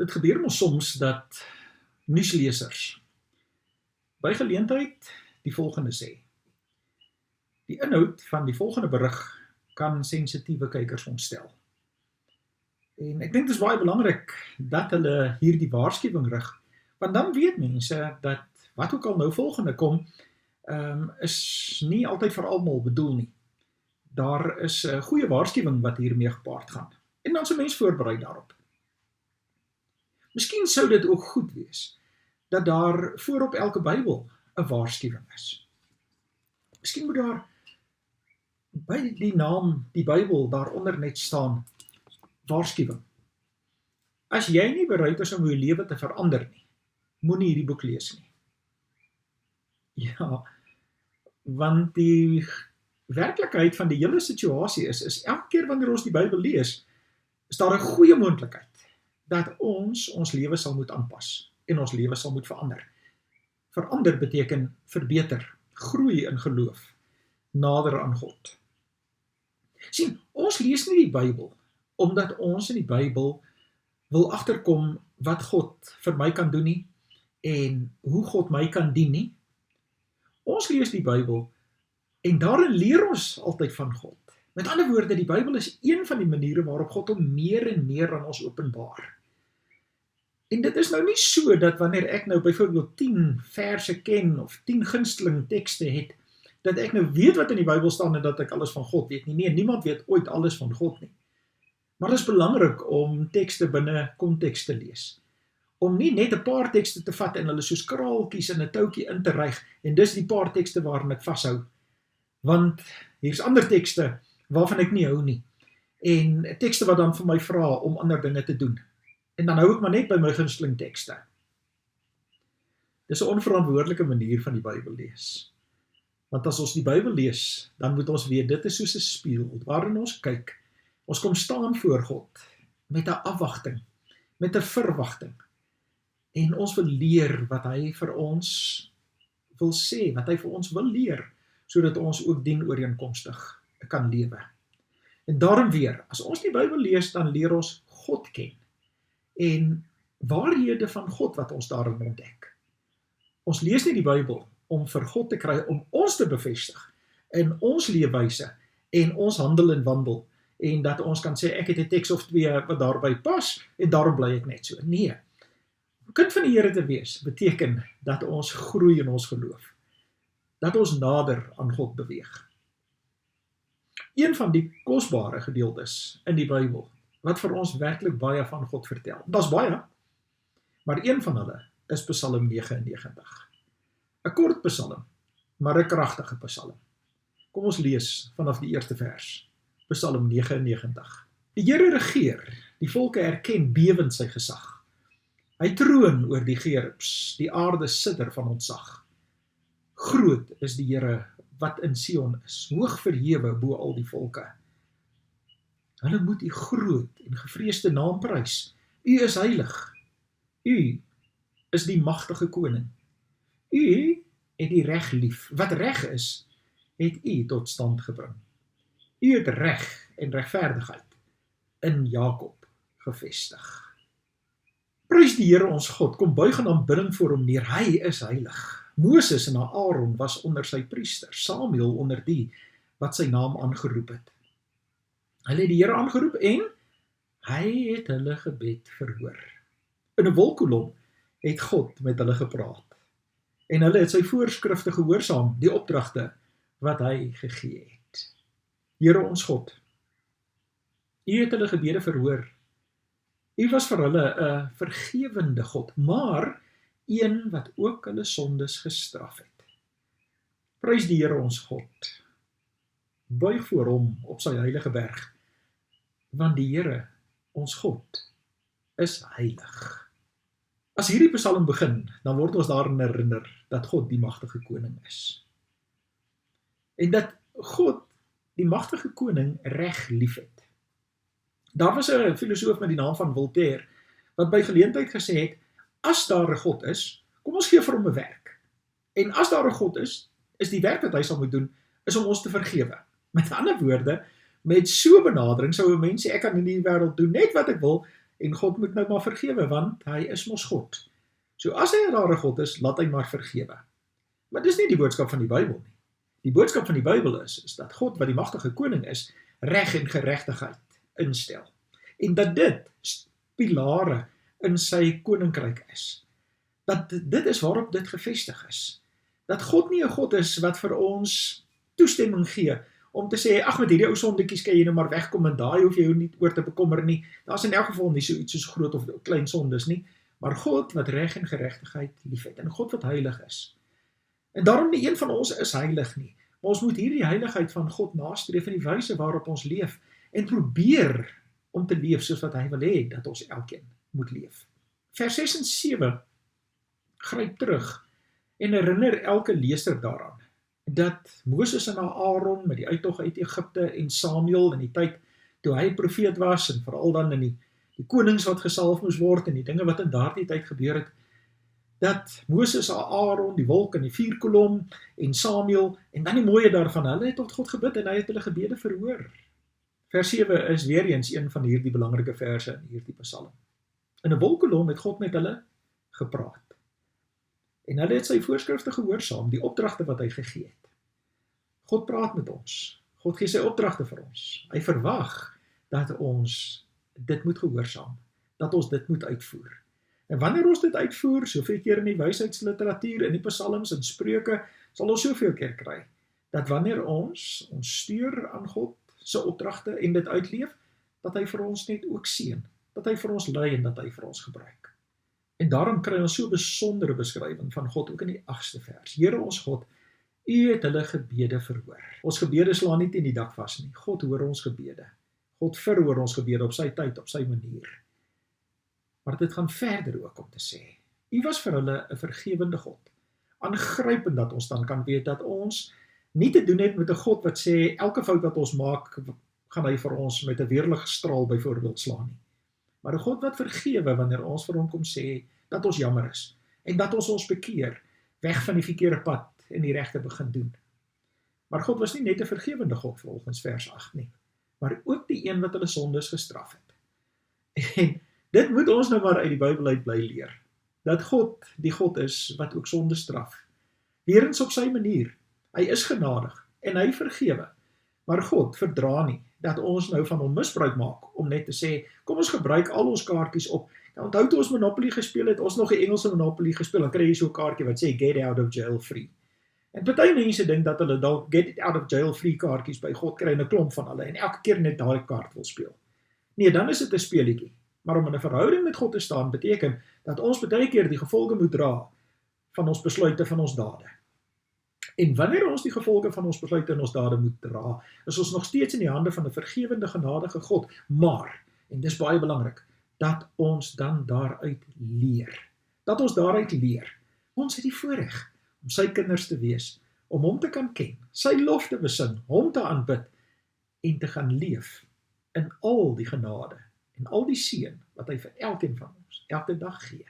Dit gebeur mos soms dat nuuslesers by geleentheid die volgende sê. Die inhoud van die volgende berig kan sensitiewe kykers ontstel. En ek dink dit is baie belangrik dat hulle hierdie waarskuwing rig, want dan weet mense dat wat ook al nou volgende kom, is nie altyd vir almal bedoel nie. Daar is 'n goeie waarskuwing wat hiermee gepaard gaan. En dan sou mens voorberei daarop. Miskien sou dit ook goed wees dat daar voorop elke Bybel 'n waarskuwing is. Miskien moet daar by die naam, die Bybel, daaronder net staan waarskuwing. As jy nie bereid is om jou lewe te verander nie, moenie hierdie boek lees nie. Ja, want die werklikheid van die hele situasie is elke keer wanneer ons die Bybel lees, is daar 'n goeie moontlikheid dat ons lewe sal moet aanpas en ons lewe sal moet verander. Verander beteken verbeter, groei in geloof, nader aan God. Sien, ons lees nie die Bybel omdat ons in die Bybel wil agterkom wat God vir my kan doen nie en hoe God my kan dien nie. Ons lees die Bybel en daarin leer ons altyd van God. Met ander woorde, die Bybel is een van die maniere waarop God hom meer en meer aan ons openbaar. En dit is nou nie so dat wanneer ek nou byvoorbeeld 10 verse ken of 10 gunsteling tekste het, dat ek nou weet wat in die Bybel staan en dat ek alles van God weet nie. Nee, niemand weet ooit alles van God nie. Maar dit is belangrik om tekste binne konteks te lees. Om nie net 'n paar tekste te vat en hulle soos kraaltjies in 'n toutjie in te ryg en dis die paar tekste waarin ek vashou. Want hier's ander tekste waarvan ek nie hou nie. En tekste wat dan vir my vra om ander dinge te doen. En dan hou ek maar net by my gunsteling tekste. Dis 'n onverantwoordelike manier van die Bybel lees. Want as ons die Bybel lees, dan moet ons weet, dit is soos 'n spieël waarin ons kyk. Ons kom staan voor God met 'n afwagting, met 'n verwagting. En ons wil leer wat hy vir ons wil sê, wat hy vir ons wil leer, sodat ons ook dienooreenkomstig kan lewe. En daarom weer, as ons die Bybel lees, dan leer ons God ken. En waarhede van God wat ons daarin ontdek. Ons lees nie die Bybel om vir God te kry, om ons te bevestig in ons leefwyse en ons handel en wandel, en dat ons kan sê, ek het 'n teks of 2 wat daarby pas, en daarom bly ek net so. Nee, kind van die Here te wees, beteken dat ons groei in ons geloof, dat ons nader aan God beweeg. Een van die kosbare gedeeltes in die Bybel, wat vir ons werklik baie van God vertel, daar's baie, maar een van hulle is Psalm 99. 'n kort psalm, maar 'n kragtige psalm. Kom ons lees vanaf die eerste vers, Psalm 99. Die Here regeer, die volke erken bewend sy gesag. Hy troon oor die gerubs, die aarde sidder van ontzag. Groot is die Here wat in Sion is, hoog verhewe bo al die volke. Hulle moet u groot en gevreesde naam prys. U is heilig. U is die magtige koning. U het die reg lief. Wat reg is, het u tot stand gebring. U het reg en regverdigheid in Jakob gevestig. Prys die Here ons God, kom buig in aanbidding voor hom neer, hy is heilig. Moses en Aaron was onder sy priester, Samuel onder die wat sy naam aangeroep het. Hulle het die Here aangeroep en hy het hulle gebed verhoor. In 'n wolkkolom het God met hulle gepraat. En hulle het sy voorskrifte gehoorsaam, die opdragte wat hy gegee het. Here ons God, u het hulle gebede verhoor. U was vir hulle 'n vergewende God, maar een wat ook hulle sondes gestraf het. Prys die Here ons God. Buig voor hom op sy heilige berg, want die Here ons God is heilig. As hierdie psalm begin, dan word ons daarin herinner dat God die magtige koning is. En dat God die magtige koning reg liefhet. Daar was 'n filosoof met die naam van Voltaire, wat by geleentheid gesê het, as daar 'n God is, kom ons gee vir hom 'n werk. En as daar 'n God is die werk wat hy sal moet doen, is om ons te vergewe. Met ander woorde, met so 'n benadering sou 'n mens sê, ek kan in die wêreld doen net wat ek wil, En God moet nou maar vergewe, want hy is mos God. So as hy 'n rare God is, laat hy maar vergewe. Maar dis nie die boodskap van die Bybel nie. Die boodskap van die Bybel is dat God, wat die magtige koning is, reg en geregtigheid instel. En dat dit pilare in sy koninkryk is. Dat dit is waarop dit gevestig is. Dat God nie 'n God is wat vir ons toestemming gee om te sê, ag, met hierdie ou sondetjies kan jy nou maar wegkom en daai hoef jy jou nie oor te bekommer nie. Daar's in elk geval nie so iets soos groot of klein sondes nie, maar God wat reg en geregtigheid liefhet en God wat heilig is. En daarom nie een van ons is heilig nie, maar ons moet hierdie heiligheid van God nastreef in die wyse waarop ons leef en probeer om te leef soos wat hy wil hê dat ons elkeen moet leef. Vers 6 en 7 gryp terug en herinner elke leser daaraan dat Moses en Aaron met die uittog uit Egipte en Samuel in die tyd toe hy profeet was en veral dan in die konings wat gesalf moes word en die dinge wat in daardie tyd gebeur het, dat Moses en Aaron, die wolk en die vuurkolom en Samuel en dan die mooie daarvan, hulle het tot God gebid en hy het hulle gebede verhoor. Vers 7 is weer eens een van hierdie belangrike verse in hierdie psalm. In 'n wolkkolom het God met hulle gepraat. En hulle het sy voorskrifte gehoorsaam, die opdragte wat hy gegee het. God praat met ons. God gee sy opdragte vir ons. Hy verwag dat ons dit moet gehoorsaam, dat ons dit moet uitvoer. En wanneer ons dit uitvoer, soveel keer in die wysheidsliteratuur, in die psalms en spreuke, sal ons soveel keer kry, dat wanneer ons stuur aan God se opdragte en dit uitleef, dat hy vir ons net ook seën, dat hy vir ons lei en dat hy vir ons gebruik. En daarom kry ons so 'n besondere beskrywing van God ook in die 8ste vers. Here ons God, U het hulle gebede verhoor. Ons gebede slaan nie teen die dak vas nie. God hoor ons gebede. God verhoor ons gebede op sy tyd, op sy manier. Maar dit gaan verder ook om te sê, U was vir hulle 'n vergewende God. Aangrypend dat ons dan kan weet dat ons nie te doen het met 'n God wat sê, elke fout wat ons maak, gaan hy vir ons met 'n weerligstraal byvoorbeeld slaan nie. Maar 'n God wat vergewe wanneer ons vir hom kom sê dat ons jammer is en dat ons bekeer, weg van die verkeerde pad en die regte begin doen. Maar God was nie net 'n vergewende God volgens vers 8 nie, maar ook die een wat hulle sondes gestraf het. En dit moet ons nou maar uit die Bybel uit bly leer, dat God die God is wat ook sonde straf. Weerens op sy manier. Hy is genadig en hy vergewe. Maar God verdra nie dat ons nou van hom misbruik maak om net te sê, kom ons gebruik al ons kaartjies op. Nou, onthou toe ons Monopoly gespeel het, ons nog 'n Engelse Monopoly gespeel, dan kry jy so 'n kaartjie wat sê get out of jail free. En party mense dink dat hulle dalk get out of jail free kaartjies by God kry, 'n klomp van hulle en elke keer net daai kaart wil speel. Nee, dan is dit 'n speelietjie. Maar om in 'n verhouding met God te staan beteken dat ons baie keer die gevolge moet dra van ons besluite, van ons dade. En wanneer ons die gevolge van ons besluite en ons dade moet dra, is ons nog steeds in die hande van 'n vergewende, genadige God. Maar, en dis baie belangrik, dat ons dan daaruit leer. Dat ons daaruit leer. Ons het die voorreg om sy kinders te wees, om hom te kan ken, sy lof te besing, hom te aanbid en te gaan leef in al die genade en al die seën wat hy vir elkeen van ons elke dag gee.